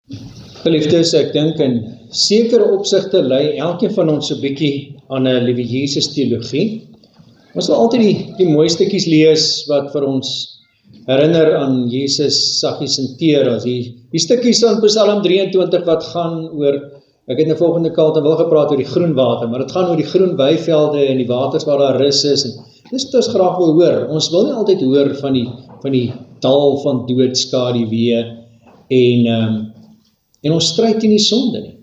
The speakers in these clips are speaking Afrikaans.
Geliefdes, ek dink in sekere opsigte lei elkeen van ons 'n bietjie aan 'n liewe Jesus teologie. Ons wil altyd die mooi stukkies lees wat vir ons herinner aan Jesus saggies en teer. As die stukkies aan Psalm 23 wat gaan oor, ek het in die volgende kant wel gepraat oor die groen water, maar dit gaan oor die groen weivelde en die waters waar daar rus is. En dis wat ons graag wil hoor. Ons wil nie altyd hoor van die dal van doodskaduwee en ons stryd teen die sonde nie.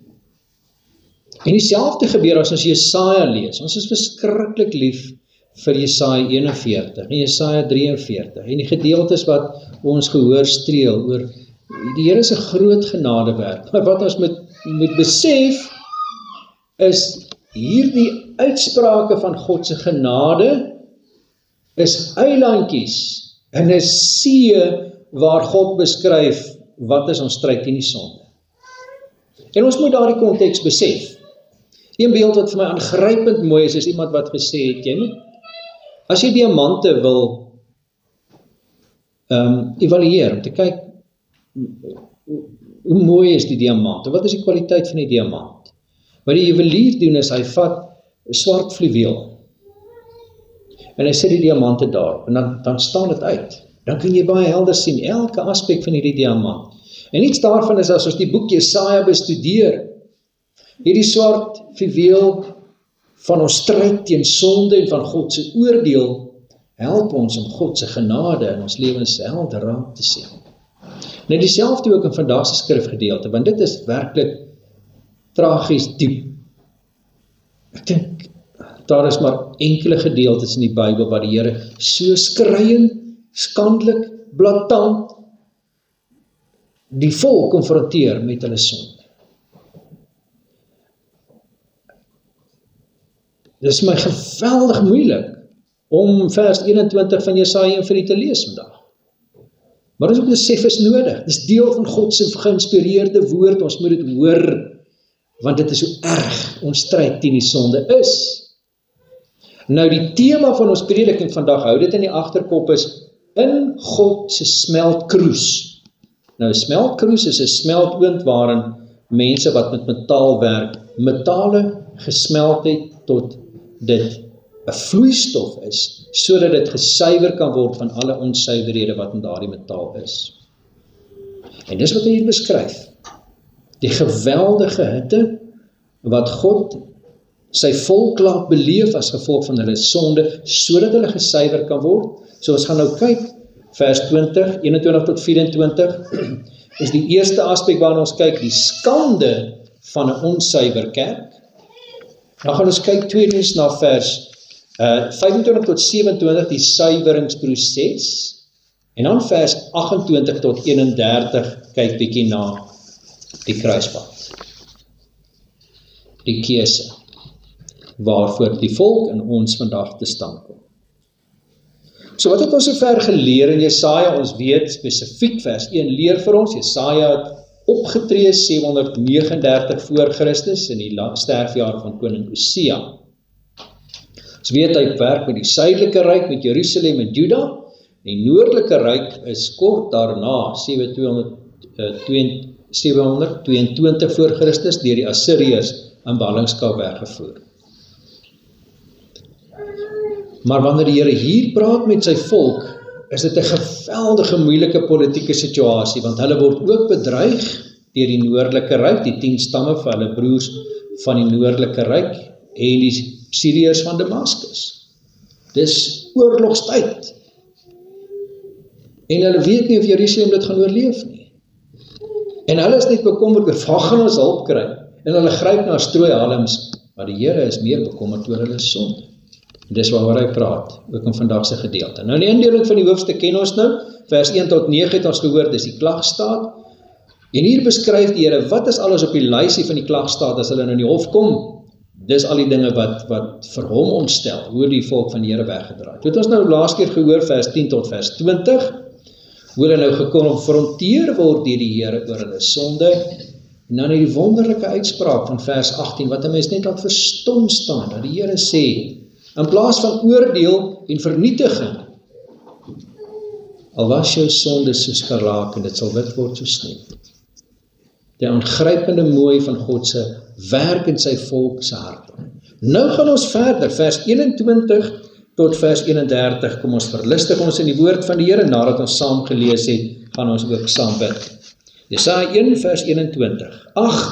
En dieselfde gebeur as ons Jesaja lees. Ons is verskriklik lief vir Jesaja 41 en Jesaja 43 en die gedeeltes wat ons gehoor streel oor die Here se groot genadewerk. Maar wat ons moet besef is hierdie uitsprake van God se genade is eilandjies in 'n see waar God beskryf wat is ons stryd teen die sonde. En ons moet daardie konteks besef. Een beeld wat vir my aangrypend mooi is iemand wat gesê het, jy moet, as jy diamante wil evalueer, om te kyk, hoe mooi is die diamant, wat is die kwaliteit van die diamant? Wat die juwelier doen is, hy vat swart fluweel, en hy sit die diamante daar, en dan staan dit uit. Dan kan jy baie helder sien, elke aspek van hierdie diamant. En iets daarvan is as ons die boek Jesaja bestudeer, hierdie swart fluweel van ons stryd teen sonde en van God se oordeel, help ons om God se genade in ons lewens helder raak te sien. Nou dieselfde ook in vandag se skrifgedeelte, want dit is werklik tragies diep. Ek dink, daar is maar enkele gedeeltes in die Bybel waar die Here so skreiend, skandelik, blaatant die volk konfronteer met hulle sonde. Dit is my geweldig moeilik om vers 21 van Jesaja 1 vir u te lees vandag. Maar ons moet besef is nodig. Dit is deel van God se geïnspireerde woord. Ons moet dit hoor, want dit is hoe erg ons stryd teen die sonde is. Nou die tema van ons prediking vandag, hou dit in die agterkop, is in God se smeltkroes. Nou, 'n smeltkroes is 'n smeltoond waarin mense wat met metaal werk, metale gesmelt het tot dit 'n vloeistof is, sodat dit gesuiwer kan word van alle onsuiverhede wat in daardie metaal is. En dis wat hy hier beskryf. Die geweldige hitte wat God sy volk laat beleef as gevolg van hulle sonde, sodat hulle gesuiwer kan word. So ons gaan nou kyk, vers 20, 21 tot 24, is die eerste aspek waarna ons kyk, die skande van 'n onsuiwer kerk. Dan gaan ons kyk tweedens na vers 25 tot 27, die suiweringsproses, en dan vers 28 tot 31, kyk bietjie na die kruispad. Die keuse, waarvoor die volk in ons vandag te staan kom. So wat het ons sover geleer in Jesaja? Ons weet spesifiek vers 1 leer vir ons, Jesaja het opgetree 739 voor Christus in die sterfjaar van koning Osia. Ons weet hy werk met die suidelike ryk, met Jerusalem en Juda. Die noordelike ryk is kort daarna, 722 voor Christus, deur die Assiriërs in ballingskap weggevoer. Maar wanneer die Here hier praat met sy volk, is dit 'n geweldige moeilike politieke situasie, want hulle word ook bedreig deur die noordelike ryk, die 10 stamme van hulle broers van die noordelike ryk en die Syriërs van Damaskus. Dis oorlogstyd. En hulle weet nie of Jerusalem dit gaan oorleef nie. En hulle is net bekommerd oor waar gaan ons hulp kry. En hulle gryp na strooihalms, maar die Here is meer bekommerd oor hulle sonde. Dis waaroor hy praat, ook in vandag se gedeelte. Nou die indeling van die hoofstuk ken ons nou, vers 1 tot 9 het ons gehoor, dis die klagstaat. En hier beskryf die Here, wat is alles op die lysie van die klagstaat as hulle nou in die hof kom? Dis al die dinge wat vir hom ontstel, hoe die volk van die Here weggedraai. Dit het ons nou laas keer gehoor, vers 10 tot vers 20, hoe hulle nou gekonfronteer word deur die Here oor hulle sonde, en dan die wonderlike uitspraak van vers 18, wat 'n mens net laat verstom staan, dat die Here sê, in plaas van oordeel en vernietiging, al was jou sonde soos geraak en dit sal wit word soos sneeu. die aangrypende mooi van God se werk in sy volk se hart. Nou gaan ons verder, vers 21 tot vers 31, kom ons verlustig ons in die woord van die Here, nadat ons saam gelees het, gaan ons ook saam bid. Jesaja 1 vers 21, ag,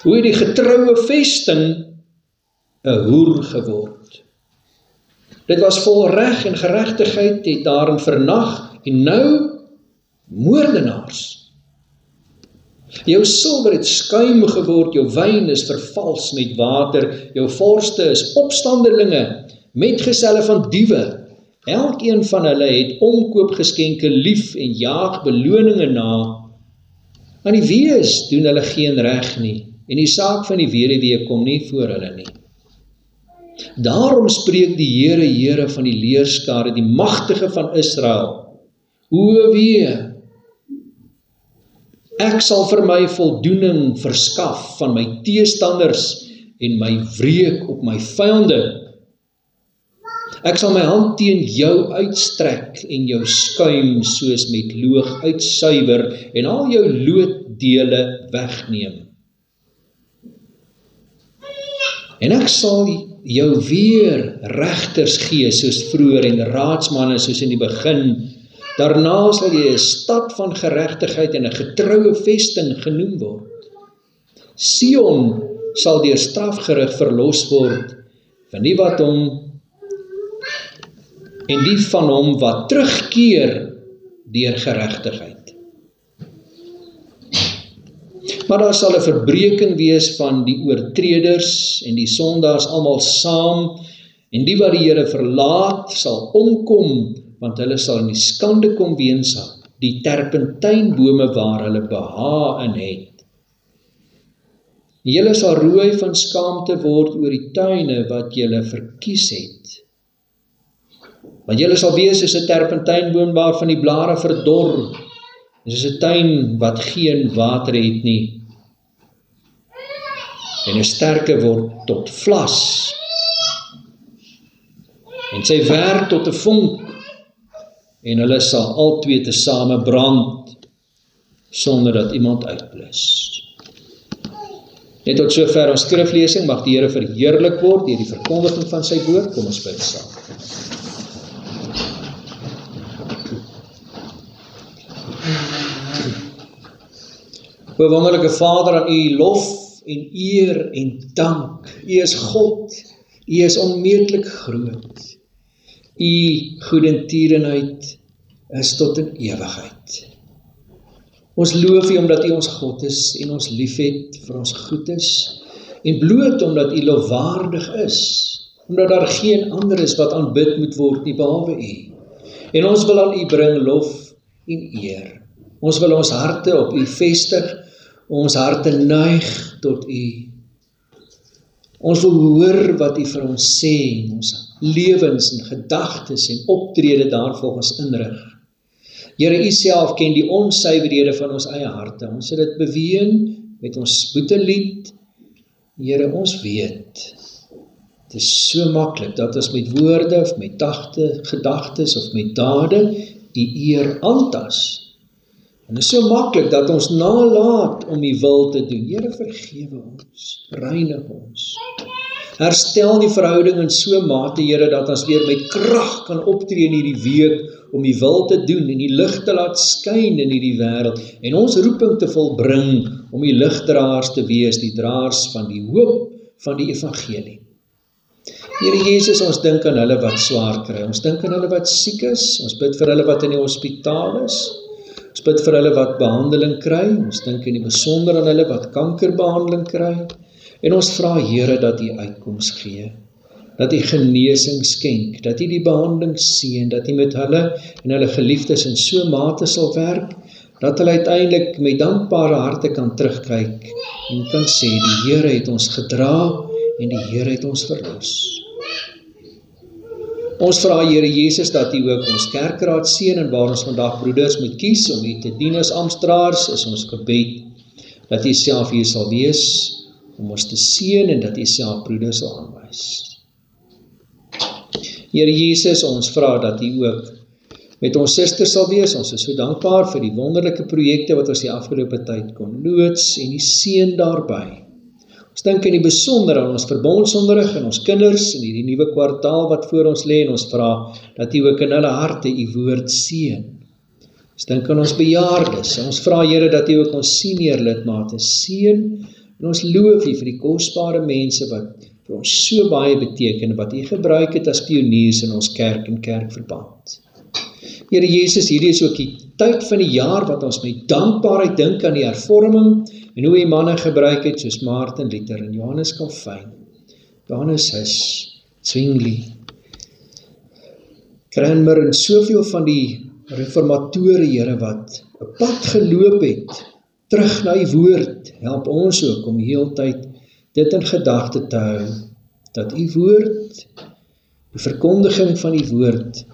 hoe het die getroue vesting 'n hoer geword. Dit was vol reg en geregtigheid, het daarin vernag, en nou moordenaars. Jou silwer het skuim geword, jou wyn is vervals met water, jou vorste is opstandelinge, metgeselle van diewe. Elkeen van hulle het omkoopgeskenke lief en jaag beloninge na. Aan die wees doen hulle geen reg nie, en die saak van die weduwee kom nie voor hulle nie. Daarom spreek die Here, Here van die leerskare, die magtige van Israel. O wee, ek sal vir my voldoening verskaf van my teestanders en my wreek op my vyande. Ek sal my hand teen jou uitstrek en jou skuim soos met loog uitsuiwer en al jou looddele wegneem. En ek sal jou weer regters gee soos vroeër en raadsmanne soos in die begin. Daarna sal jy 'n stad van geregtigheid en 'n getroue vesting genoem word. Sion sal deur strafgerig verlos word van die wat hom en die van hom wat terugkeer deur geregtigheid. Maar daar sal 'n verbreking wees van die oortreders en die sondaars almal saam, en die wat die Here verlaat sal omkom, want hulle sal in die skande kom weens die terpentynbome waar hulle behaag in het. Julle sal rooi van skaamte word oor die tuine wat julle verkies het. Want julle sal wees soos 'n terpentynboom waarvan die blare verdor, en soos 'n tuin wat geen water het nie. En 'n sterke word tot vlas, en sy werk tot 'n vonk, en hulle sal albei tesame brand, sonder dat iemand uitblus. Net tot sover ons skriflesing, mag die Here verheerlik word deur die verkondiging van sy woord. Kom ons bid saam. O wonderlike Vader, aan U lof en eer en dank. U is God, U is onmeetlik groot. U goedertierenheid is tot in ewigheid. Ons loof U omdat U ons God is en ons liefhet vir ons goed is, en bloot omdat U lofwaardig is, omdat daar geen ander is wat aanbid moet word nie behalwe U. En ons wil aan U bring lof en eer. Ons wil ons harte op U vestig, ons harte neig tot U. Ons wil hoor wat U vir ons sê, en ons lewens en gedagtes en optrede daarvolgens inrig. Here, U self ken die onsuiverhede van ons eie harte. Ons het dit beween met ons boetelied. Here, ons weet, het is so maklik dat ons met woorde of met gedagtes of met dade U eer aantas. En het is so maklik dat ons nalaat om U wil te doen. Here, vergewe ons, reinig ons. Herstel die verhouding in so mate, Here, dat ons weer met krag kan optree in hierdie week om U wil te doen en die lig te laat skyn in hierdie wêreld en ons roeping te volbring om U ligdraers te wees, die draers van die hoop van die evangelie. Here Jesus, ons dink aan hulle wat swaar kry, ons dink aan hulle wat siek is, ons bid vir hulle wat in die hospitaal is, ons bid vir hulle wat behandeling kry, ons dink in die besonder aan hulle wat kankerbehandeling kry, en ons vra Here dat U uitkoms gee, dat U genesing skenk, dat U die behandeling seën, dat U met hulle en hulle geliefdes in so mate sal werk, dat hulle uiteindelik met dankbare harte kan terugkyk en kan sê, die Here het ons gedra en die Here het ons verlos. Ons vra Here Jesus dat U ook ons kerkraad seën en waar ons vandag broeders moet kies om U te dien as amptdraers, is ons gebed dat U self hier sal wees om ons te seën en dat U self broeders sal aanwys. Here Jesus, ons vra dat U ook met ons susters sal wees. Ons is so dankbaar vir die wonderlike projekte wat ons die afgelope tyd kon loods en die seën daarby. Ons dink in die besonder aan ons verbondsonderrig en ons kinders in hierdie nuwe kwartaal wat voor ons lê en ons vra dat U ook in hulle harte U woord seën. Ons dink aan ons bejaardes. Ons vra Here dat U ook ons senior lidmate seën en ons loof U vir die kosbare mense wat vir ons so baie beteken, wat U gebruik het as pioniers in ons kerk en kerkverband. Here Jesus, hierdie is ook die tyd van die jaar wat ons met dankbaarheid dink aan die hervorming en hoe U manne gebruik het soos Martin Luther en Johannes Calvin, Johannes Hus, Zwingli, Cranmer en soveel van die reformatore, Here, wat 'n pad geloop het, terug na U woord. Help ons ook om heeltyd dit in gedagte te hou, dat U woord, die verkondiging van U woord,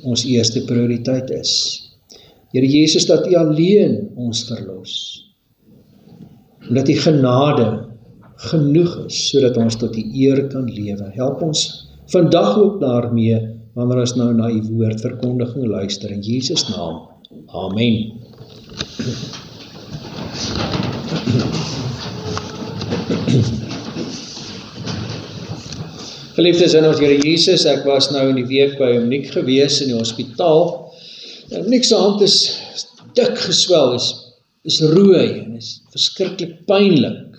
ons eerste prioriteit is. Here Jesus, dat U alleen ons verlos, en dat U genade genoeg is, sodat ons tot U eer kan lewe. Help ons vandag ook daarmee, wanneer ons nou na U woord verkondiging luister, in Jesus naam. Amen. Geliefdes in ons Here Jesus, ek was nou in die week by Monique gewees in die hospitaal. Monique se hand is dik geswel, is rooi en is verskriklik pynlik.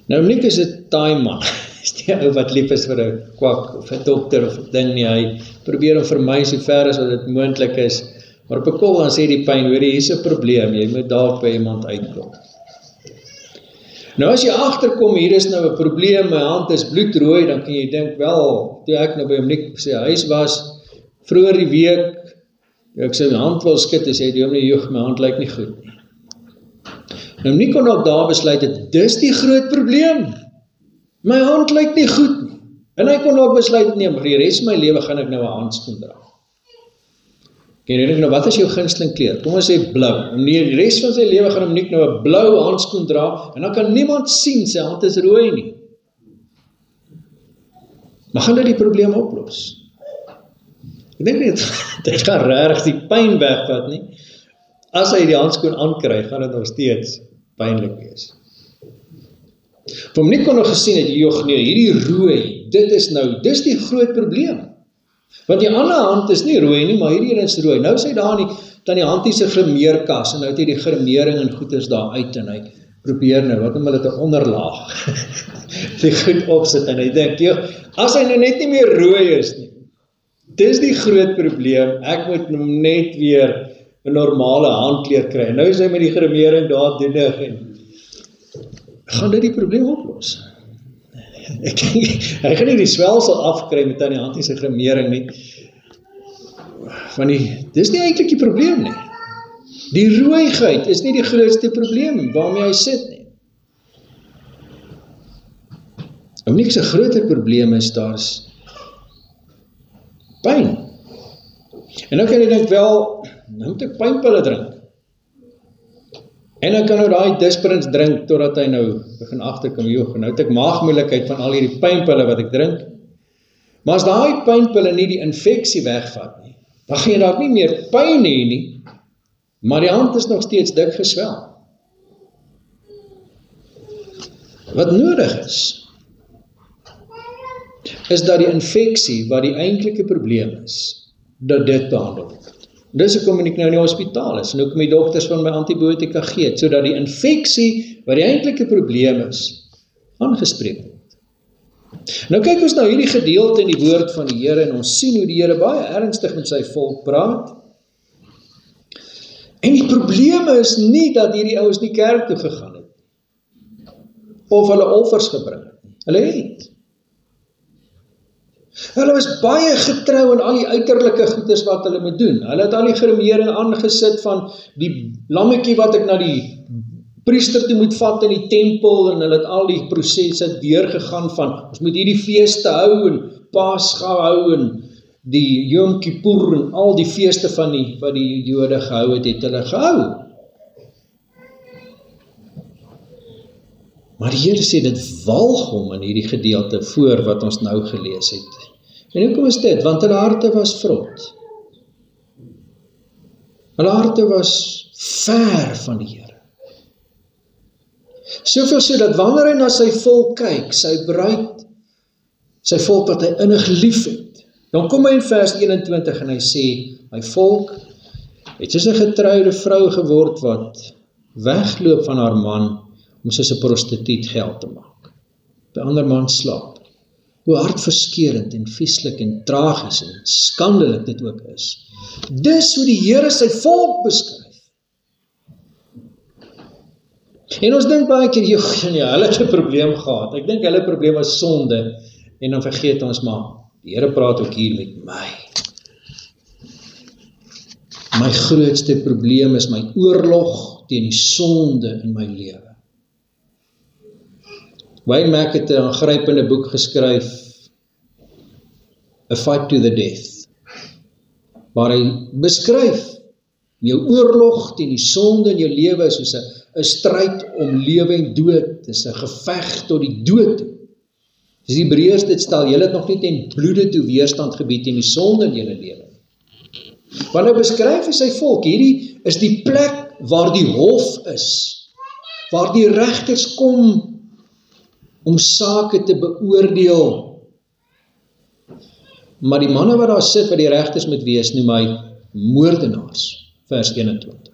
Nou Monique is 'n taai man, is die ou wat lief is vir 'n kwak of 'n dokter of 'n ding nie, hy probeer om vir my so ver as wat dit moontlik is, maar op 'n kol dan sê die pyn, hoor jy, hier's 'n probleem, jy moet dalk by iemand uitkom. Nou as jy agterkom, hier is nou 'n probleem, my hand is bloedrooi, dan kan jy dink, wel, toe ek nou by Monique sy huis was, vroeër die week, ek sy hand wil skud, en sê die oom nie, joeg, my hand lyk nie goed nie. Nou Monique kon ook daar besluit het, dis die groot probleem, my hand lyk nie goed nie, en hy kon ook besluit, nee, maar die res van my lewe gaan ek nou 'n handskoen dra. Ken jy nou, wat is jou gunsteling kleur? Kom ons sê blou. En die res van sy lewe gaan Monique nou 'n blou handskoen dra, en dan kan niemand sien, sy hand is rooi nie. Maar gaan dit die probleem oplos? Ek dink nie, dit gaan regtig die pyn wegvat nie. As hy die handskoen aankry, gaan dit nog steeds pynlik wees. Vir Monique kon nog gesien het, joh nee, hierdie rooi, dis die groot probleem. Want die ander hand is nie rooi nie, maar hierdie is rooi. Nou is hy daar in die handie se grimeerkas, en nou het hy die grimering en goeders daar uit, en hy probeer nou, wat noem hulle dit, 'n onderlaag, die goed opsit, en hy dink, joh, as hy nou net nie meer rooi is nie, dis die groot probleem, ek moet net weer 'n normale handkleur kry, en nou is hy met die grimering daar doenig, en gaan dit die probleem oplos? Hy gaan nie die swelsel afkry met aan die handie se grimering nie, want dis nie eintlik die probleem nie. Die rooigheid is nie die grootste probleem waarmee hy sit nie. Monique se groter probleem is, daar's pyn. En nou kan jy dink, wel, nou moet ek pynpille drink. En dan kan nou daai Disperins drink, totdat hy nou begin agterkom, joh, nou het ek maagmoeilikheid van al hierdie pynpille wat ek drink. Maar as daai pynpille nie die infeksie wegvat nie, dan gaan jy dalk nie meer pyn hê nie, maar die hand is nog steeds dik geswel. Wat nodig is dat die infeksie, wat die eintlike probleem is, dat dit behandel word. Dis hoekom ek nou in die hospitaal is, en hoekom die dokters van my antibiotika gee, sodat die infeksie, wat die eintlike probleem is, aangespreek word. Nou kyk ons nou hierdie gedeelte in die woord van die Here, en ons sien hoe die Here baie ernstig met sy volk praat. En die probleem is nie dat hierdie ouens nie kerk toe gegaan het, of hulle offers gebring het nie. Hulle het. Hulle was baie getrou in al die uiterlike goeders wat hulle moet doen. Hulle het al die grimering aangesit van die lammetjie wat ek na die priester toe moet vat in die tempel, en hulle het al die prosesse deurgegaan van, ons moet hierdie feeste hou, en Pascha hou, en die Yom Kippur, en al die feeste van wat die Jode gehou het hulle gehou. Maar die Here sê, dit walg hom in hierdie gedeelte voor wat ons nou gelees het. En hoekom is dit? Want hulle harte was vrot. Hulle harte was ver van die Here. Soveel so dat wanneer hy na sy volk kyk, sy bruid, sy volk wat hy innig lief het, dan kom hy in vers 21 en hy sê, my volk het soos 'n getroude vrou geword wat wegloop van haar man om soos 'n prostituut geld te maak. By ander man slaap. Hoe hartverskeurend en vieslik en tragies en skandelik dit ook is. Dis hoe die Here sy volk beskryf. En ons dink baie keer, hulle het 'n probleem gehad. Ek dink hulle probleem was sonde, en dan vergeet ons maar, die Here praat ook hier met my. My grootste probleem is my oorlog teen die sonde in my lewe. Wayne Mack het 'n aangrypende boek geskryf, A Fight to the Death, waar hy beskryf, jou oorlog teen die sonde in jou lewe is soos 'n stryd om lewe en dood, dis 'n geveg tot die dood. Dis Hebreërs dit stel, julle het nog nie ten bloede toe weerstand gebied teen die sonde in julle lewe. Want nou beskryf hy sy volk, hierdie is die plek waar die hof is, waar die regters kom om sake te beoordeel. Maar die manne wat daar sit, wat die regters moet wees, noem hy moordenaars, vers 21.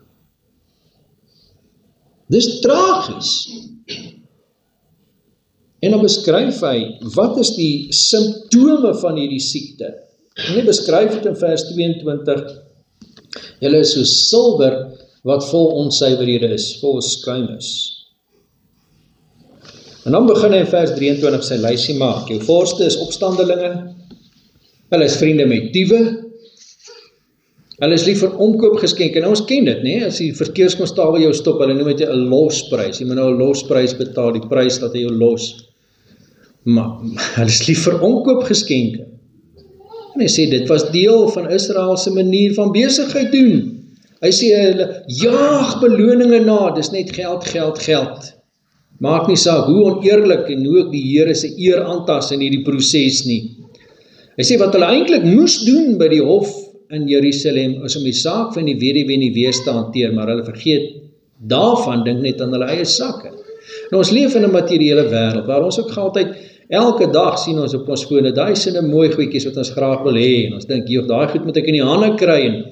Dis tragies. En dan beskryf hy, wat is die simptome van hierdie siekte? En hy beskryf dit in vers 22, julle is soos silwer wat vol onsuiverhede is, vol skuim is. En dan begin hy in vers 23 sy lysie maak, jou voorste is opstandelinge, hulle is vriende met diewe, hulle is lief vir omkoopgeskenke, en ons ken dit, nee? As die verkeerskonstabel jou stop, hulle noem dit 'n losprys, jy moet nou 'n losprys betaal, die prys dat hy jou los, maar hulle is lief vir omkoopgeskenke, en hy sê, dit was deel van Israel se manier van besigheid doen, hy sê, hulle jaag beloninge na, dis net geld, geld, geld, maak nie saak hoe oneerlik en hoe ook die Here se eer aantas in hierdie proses nie. Hy sê, wat hulle eintlik moes doen by die hof in Jerusalem, is om die saak van die weduwee en die wees te hanteer, maar hulle vergeet daarvan, dink net aan hulle eie sakke. Nou ons leef in 'n materiële wêreld, waar ons ook altyd, elke dag sien ons op ons fone, daai sinne mooi goedjies wat ons graag wil hê, en ons dink, joh, daai goed moet ek in die hande kry, en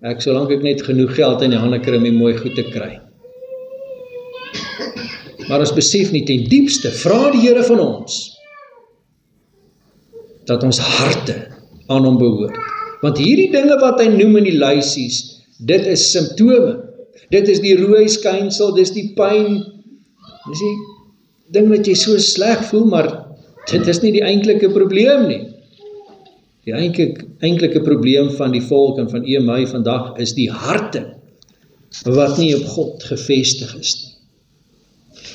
ek, solank ek net genoeg geld in die hande kry om die mooi goed te kry. Maar ons besef nie ten diepste, vra die Here van ons, dat ons harte aan hom behoort. Want hierdie dinge wat hy noem in die lysies, dit is simptome. Dit is die rooi skynsel, dis die pyn, dis die ding wat jy so sleg voel, maar dit is nie die eintlike probleem nie. Die eintlike probleem van die volk en van u en my vandag is die harte wat nie op God gefestig is nie.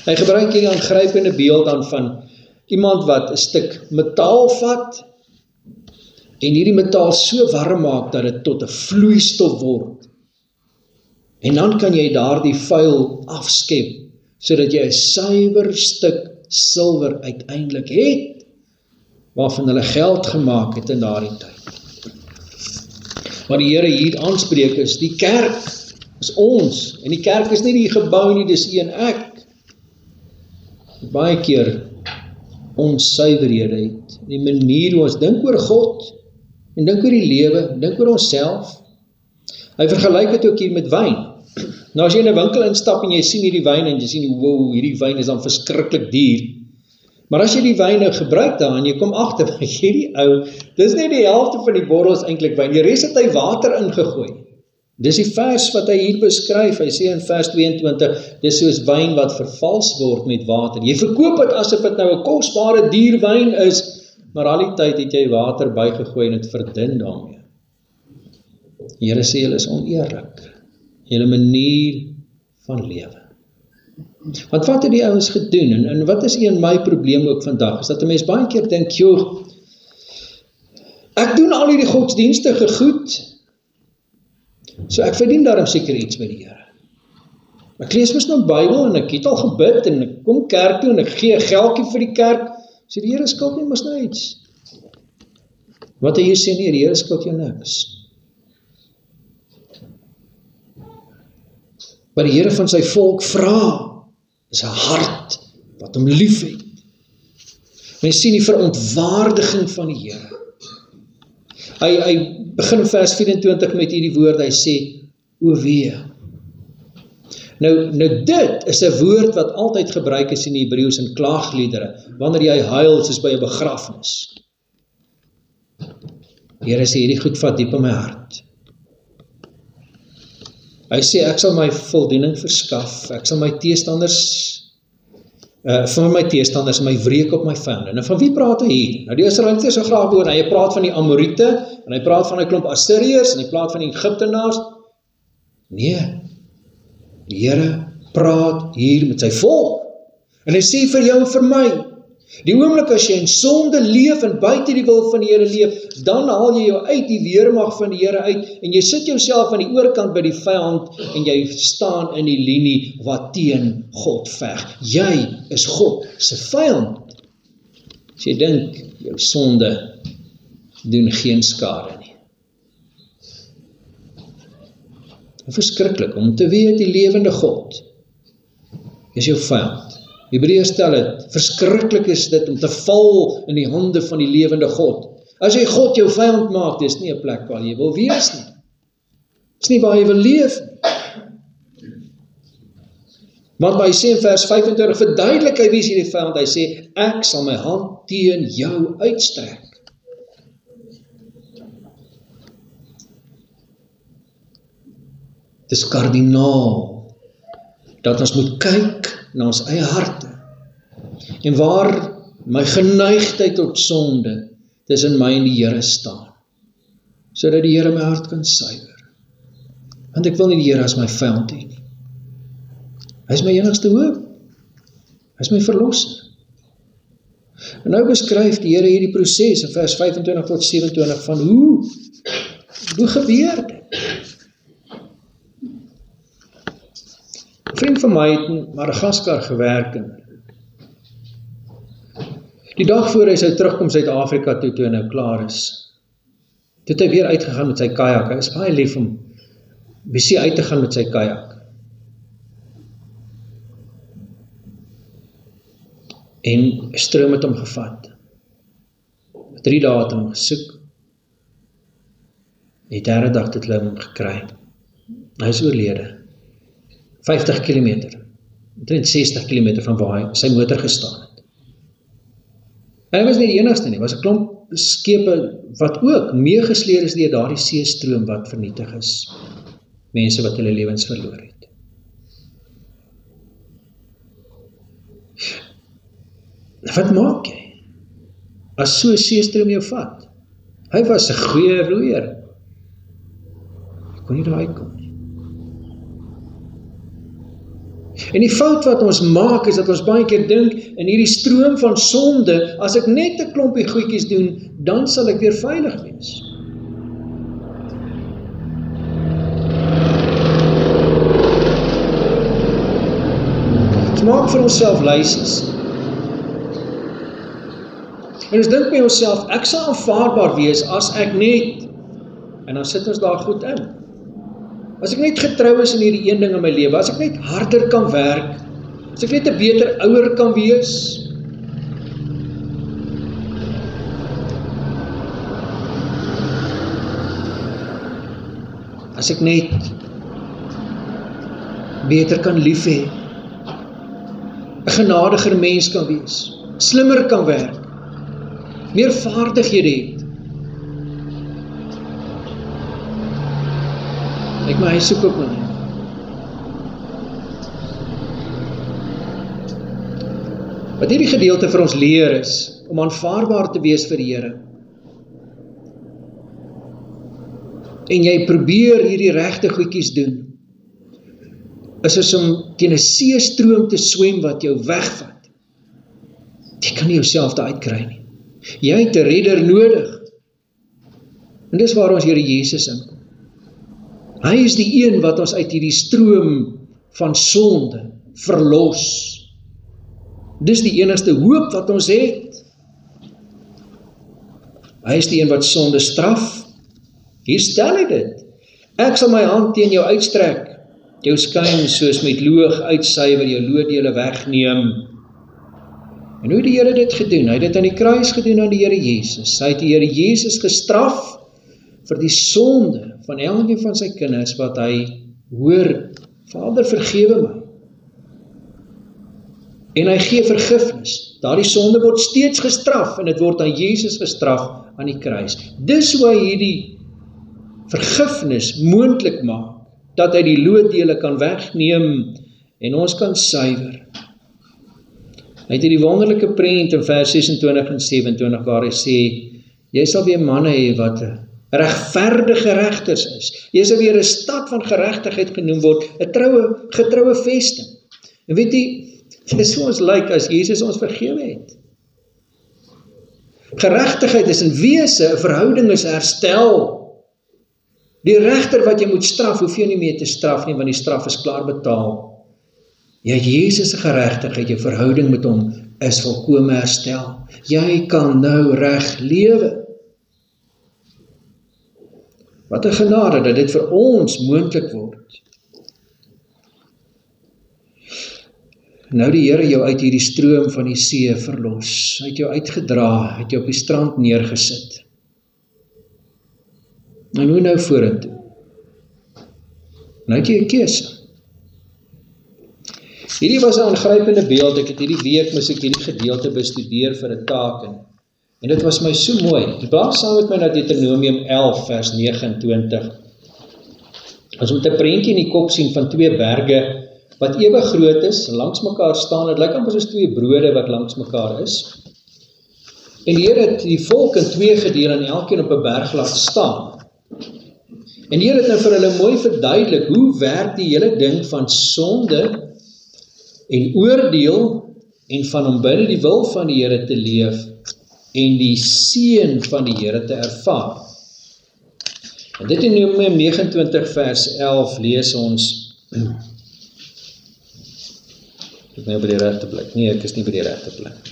Hy gebruik hier 'n aangrypende beeld dan van iemand wat 'n stuk metaal vat en hierdie metaal so warm maak dat dit tot 'n vloeistof word. En dan kan jy daardie vuil afskep sodat jy 'n suiwer stuk silwer uiteindelik het waarvan hulle geld gemaak het in daardie tyd. Wat die Here hier aanspreek is die kerk, is ons, en die kerk is nie die gebou nie, dis u en ek. Baie keer onsuiverhede het, die manier hoe ons dink oor God, en dink oor die lewe, dink oor onsself. Hy vergelyk dit ook hier met wyn. Nou as jy in 'n winkel instap en jy sien hierdie wyn en jy sien, wow, hierdie wyn is dan verskriklik duur. Maar as jy die wyn nou gebruik daar en jy kom agter, hierdie ou, dis net die helfte van die bottels eintlik wyn. Die res het hy water ingegooi. Dis die vers wat hy hier beskryf. Hy sê in vers 22, dis soos wyn wat vervals word met water. Jy verkoop dit asof dit nou 'n kosbare duur wyn is, maar al die tyd het jy water bygegooi en dit verdun daarmee. Die Here sê julle is oneerlik. Julle manier van lewe. Want wat het die ouens gedoen? En wat is een my probleem ook vandag? Is dat 'n mens baie keer dink, joh, ek doen al hierdie godsdienstige goed, so ek verdien daarom seker iets by die Here. Ek lees mos nou Bybel en ek het al gebid en ek kom kerk toe en ek gee 'n geldjie vir die kerk, so die Here skuld nie mos nou iets. Wat hy hier sê nie, die Here skuld jou niks. Wat die Here van sy volk vra, is 'n hart wat hom liefhet. Mens sien die verontwaardiging van die Here. Hy begin in vers 24 met hierdie woord, hy sê, o wee. Nou dit is 'n woord wat altyd gebruik is in die Hebreëus in klaagliedere, wanneer jy huil soos by 'n begrafnis. Die Here sê, hierdie goed vat diep in my hart. Hy sê, ek sal my voldoening verskaf, ek sal my teestanders, van my teestanders, my wreek op my vyande. Nou van wie praat hy hier? Nou die Israeliete is so graag oor, hy praat van die Amoriete, en hy praat van 'n klomp Assiriërs, en hy praat van die Egiptenaars. Nee, die Here praat hier met sy volk, en hy sê vir jou en vir my, die oomblik as jy in sonde leef en buite die wil van die Here leef, dan haal jy jou uit die weermag van die Here uit, en jy sit jouself aan die oorkant by die vyand, en jy staan in die linie wat teen God veg. Jy is God se vyand. As jy dink, jou sonde doen geen skade nie. Verskriklik om te weet die lewende God is jou vyand. Hebreërs stel dit, verskriklik is dit om te val in die hande van die lewende God. As jy God jou vyand maak, dis nie 'n plek waar jy wil wees nie. Dis nie waar jy wil leef nie. Want hy sê in vers 25, verduidelik hy wie is hierdie vyand, hy sê, ek sal my hand teen jou uitstrek. Dit is kardinaal, dat ons moet kyk na ons eie harte, en waar my geneigtheid tot sonde tussen my en die Here staan, sodat die Here my hart kan suiwer. Want ek wil nie die Here as my vyand hê nie. Hy is my enigste hoop. Hy is my verlosser. En nou beskryf die Here hierdie proses in vers 25 tot 27 van hoe gebeur dit? 'n vriend van my het in Madagaskar gewerk en die dag voor hy sou terugkom Suid-Afrika toe hy nou klaar is, toe het hy weer uitgegaan met sy kajak. Hy is baie lief om besig uit te gaan met sy kajak. En stroom het hom gevat. 3 dae het hom gesoek. Die 3de dag het hulle hom gekry. Hy is oorlede. 50 km, omtrent 60 km van waar hy sy motor gestaan het. En hy was nie die enigste nie, was 'n klomp skepe wat ook meegesleer is deur daardie seestroom wat vernietig is. Mense wat hulle lewens verloor het. Wat maak jy as so 'n seestroom jou vat? Hy was 'n goeie roeier. Hy kon nie daar uitkom nie. En die fout wat ons maak is dat ons baie keer dink in hierdie stroom van sonde, as ek net 'n klompie goedjies doen, dan sal ek weer veilig wees. Ons maak vir onsself lysies. En ons dink by onsself, ek sal aanvaarbaar wees as ek net, en dan sit ons daar goed in. As ek net getrou is in hierdie een ding in my lewe, as ek net harder kan werk, as ek net 'n beter ouer kan wees, as ek net beter kan lief hê, 'n genadiger mens kan wees, slimmer kan werk, meer vaardighede het. Maar hy soek ook my. Wat hierdie gedeelte vir ons leer is, om aanvaarbaar te wees vir die Here. En jy probeer hierdie regte goedjies doen, is om teen 'n seestroom te swem wat jou wegvat. Jy kan nie jouself daar uitkry nie. Jy het 'n redder nodig. En dis waar ons Here Jesus inkom. Hy is die een wat ons uit hierdie stroom van sonde verlos. Dis die enigste hoop wat ons het. Hy is die een wat sonde straf. Hier stel hy dit. Ek sal my hand teen jou uitstrek. jou skuim soos met loog uitsuiwer, jou looddele wegneem. En hoe het die Here dit gedoen? Hy het dit aan die kruis gedoen aan die Here Jesus. Hy het die Here Jesus gestraf vir die sonde van elkeen van sy kinders wat hy hoor, Vader, vergewe my. En hy gee vergifnis. Daardie sonde word steeds gestraf en dit word aan Jesus gestraf aan die kruis. Dis hoe hy hierdie vergifnis moontlik maak, dat hy die looddele kan wegneem en ons kan suiwer. Hy het hierdie wonderlike prent in vers 26 en 27 waar hy sê, jy sal weer manne hê wat regverdige regters is. Jy sal weer 'n stad van geregtigheid genoem word, 'n getroue vesting. En weet jy, dit is so ons lyk as Jesus ons vergewe het. Geregtigheid is in wese, 'n verhouding is herstel. Die regter wat jy moet straf, hoef jy nie meer te straf nie, want die straf is klaar betaal. Jy het Jesus se geregtigheid, jou verhouding met hom is volkome herstel. Jy kan nou reg lewe. Wat 'n genade dat dit vir ons moontlik word. Nou die Here jou uit hierdie stroom van die see verlos. Hy het jou uitgedra, het jou op die strand neergesit. En hoe nou vorentoe? Nou het jy 'n keuse. Hierdie was 'n aangrypende beeld. Ek het hierdie week moes ek hierdie gedeelte bestudeer vir 'n taak en dit was my so mooi. Blaas saam met my na Deuteronomium 11 vers 29. As met 'n prentjie in die kop sien van twee berge wat ewig groot is, langs mekaar staan. Dit lyk amper soos twee brode wat langs mekaar is. En die Here het die volk in twee gedeel en elkeen op 'n berg laat staan. En die Here het nou vir hulle mooi verduidelik hoe werk die hele ding van sonde en oordeel en van om binne die wil van die Here te leef en die seën van die Here te ervaar. En dit in Deuteronomium 29 vers 11 lees ons. Ek nou by die regte plek. Nee, ek is nie by die regte plek.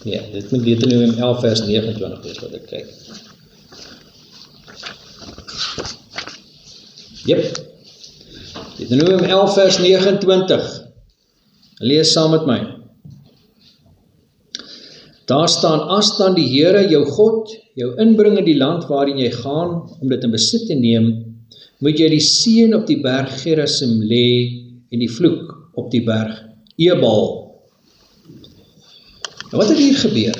Nee, dit moet Deuteronomium 11 vers 29 wees wat ek kyk. Jep. Deuteronomium 11 vers 29. Lees saam met my. Daar staan, as dan die Here, jou God, jou inbring in die land waarin jy gaan, om dit in besit te neem, moet jy die seën op die berg Gerizim lê en die vloek op die berg Ebal. Nou wat het hier gebeur?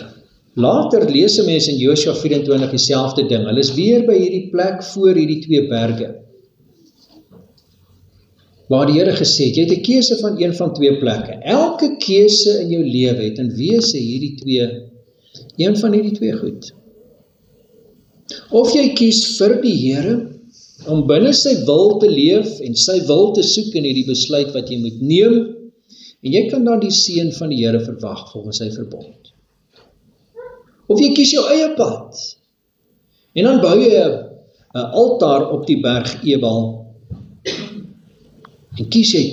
Later lees 'n mens in Josua 24 dieselfde ding. Hulle is weer by hierdie plek voor hierdie twee berge. Waar die Here gesê het, jy het 'n keuse van een van twee plekke. Elke keuse in jou lewe het in wese een van hierdie twee goed. Of jy kies vir die Here, om binne sy wil te leef en sy wil te soek in hierdie besluit wat jy moet neem, en jy kan dan die seën van die Here verwag volgens sy verbond. Of jy kies jou eie pad, en dan bou jy 'n altaar op die berg Ebal, en kies jy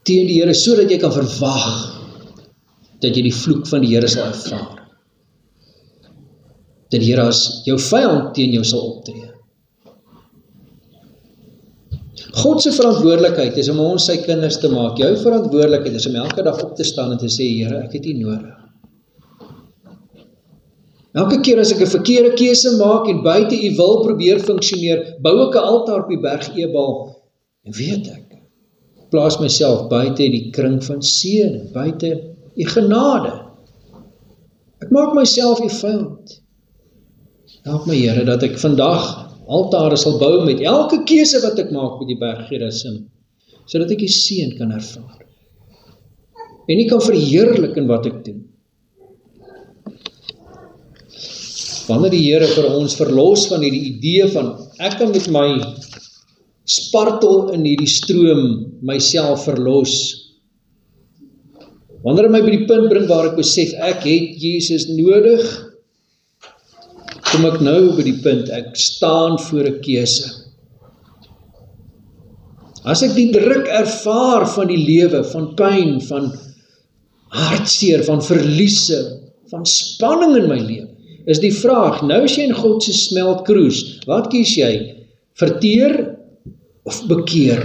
teen die Here, sodat jy kan verwag dat jy die vloek van die Here sal ervaar. Dat die Here as jou vyand teen jou sal optree. God se verantwoordelikheid is om ons sy kinders te maak. Jou verantwoordelikheid is om elke dag op te staan en te sê, Here, ek het U nodig. Elke keer as ek 'n verkeerde keuse maak en buite U wil probeer funksioneer, bou ek 'n altaar op die berg Ebal en weet ek plaas myself buite die kring van seën, buite U genade. Ek maak myself U vyand. Help my Here dat ek vandag altare sal bou met elke keuse wat ek maak met die berg Gerizim, sodat ek U seën kan ervaar. En U kan verheerlik in wat ek doen. Wanneer die Here vir ons verlos van hierdie idee van ek kan met my spartel in hierdie stroom myself verlos. Wanneer hy my by die punt bring waar ek besef ek het Jesus nodig, kom ek nou by die punt, ek staan voor 'n keuse. As ek die druk ervaar van die lewe, van pyn, van hartseer, van verliese, van spanning in my lewe, is die vraag, nou is jy in God se smeltkroes, wat kies jy? Verteer of bekeer?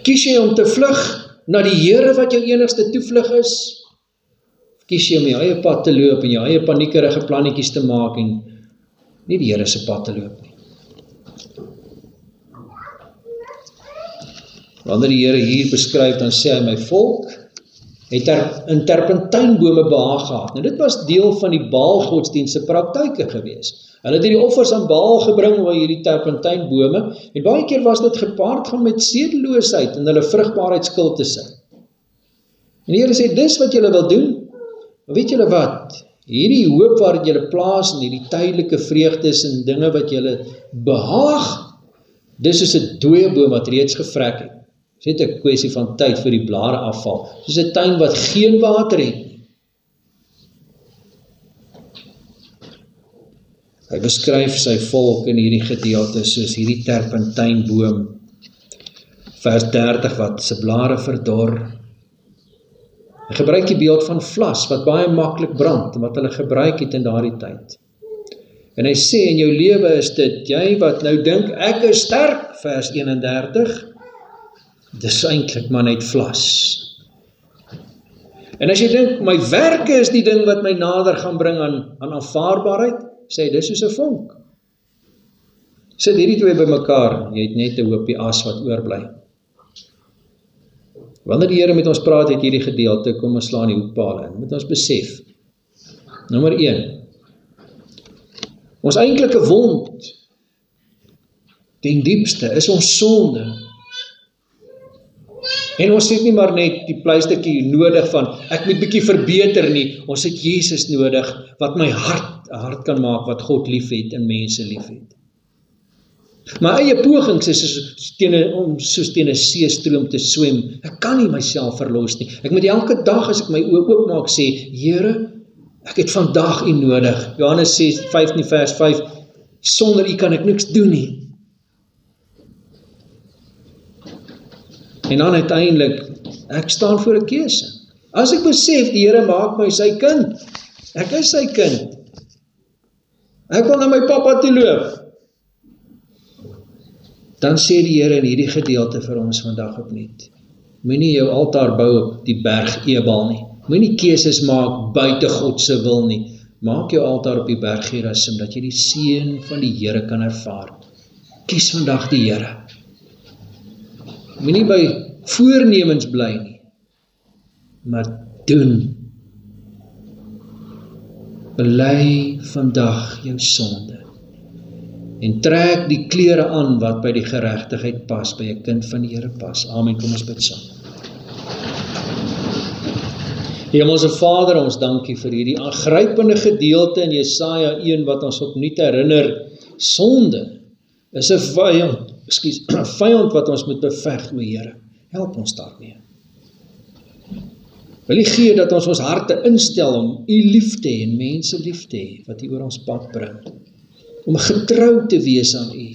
Kies jy om te vlug na die Here wat jou enigste toevlug is? Of kies jy om jou eie pad te loop en jou eie paniekerige plannetjies te maak en nie die Here se pad te loop nie? Wanneer die Here hier beskryf, dan sê hy, my volk het in terpentynbome behaag gehad. Nou dit was deel van die Baal-godsdienste praktyke gewees. Hulle het hierdie offers aan Baal gebring oor hierdie terpentynbome, en baie keer was dit gepaard gaan met sedeloosheid en hulle vrugbaarheidskultusse. En die Here sê, dis wat julle wil doen, maar weet julle wat? Hierdie hoop waarin julle plaas en hierdie tydelike vreugdes en dinge wat julle behaag, dis soos 'n dooie boom wat reeds gevrek het. Dit is net 'n kwessie van tyd vir die blare afval. Soos 'n tuin wat geen water het nie. Hy beskryf sy volk in hierdie gedeelte soos hierdie terpentynboom. Vers 30 wat se blare verdor. Hy gebruik die beeld van vlas wat baie maklik brand en wat hulle gebruik het in daardie tyd. En hy sê in jou lewe is dit, jy wat nou dink ek is sterk, vers 31, dis eintlik maar net vlas. En as jy dink my werke is die ding wat my nader gaan bring aan aanvaarbaarheid, sê hy dis soos 'n vonk. Sit hierdie twee bymekaar, jy het net 'n hoopie as wat oorbly. Wanneer die Here met ons praat uit hierdie gedeelte, kom ons slaan die hoekpale in. Moet ons besef. Nommer 1. Ons eintlike wond, ten diepste, is ons sonde. En ons het nie maar net die pleistertjie nodig van, ek moet bietjie verbeter nie, ons het Jesus nodig, wat my hart 'n hart kan maak, wat God lief het en mense lief het. My eie pogings is soos teen 'n seestroom te swem. Ek kan nie myself verlos nie. Ek moet elke dag as ek my oë oopmaak sê, Here, ek het vandag U nodig. Johannes 15 vers 5, sonder U kan ek niks doen nie. En dan uiteindelik, ek staan voor 'n keuse. As ek besef, die Here maak my sy kind. Ek is sy kind. Ek wil na my pappa toe loop. Dan sê die Here in hierdie gedeelte vir ons vandag opnuut, moenie jou altaar bou op die berg Ebal nie. Moenie keuses maak buite God se wil nie. Maak jou altaar op die berg Gerisim, dat jy die seën van die Here kan ervaar. Kies vandag die Here. Moenie by voornemens bly nie, maar doen. Bely vandag jou sonde en trek die klere aan wat by die geregtigheid pas, by 'n kind van die Here pas. Amen, kom ons bid saam. Hemelse Vader, ons dank U vir hierdie aangrypende gedeelte in Jesaja 1 wat ons opnuut herinner, sonde is 'n vyand wat ons moet beveg, o Here. Help ons daarmee. Wil U gee dat ons harte instel om U lief te hê en mense lief te hê wat U oor ons pad bring. Om getrou te wees aan U.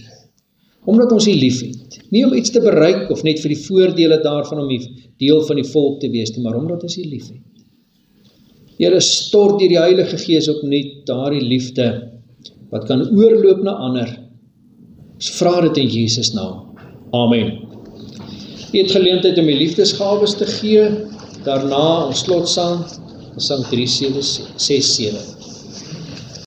Omdat ons U lief het. Nie om iets te bereik of net vir die voordele daarvan om deel van die volk te wees nie, maar omdat ons U lief het. Here, stort deur die Heilige Gees opnuut daardie liefde wat kan oorloop na ander. Ons vra dit in Jesus naam. Amen. U het geleentheid om die liefdesgawes te gee. Daarna ons slotsang, Psalm 3:6-7.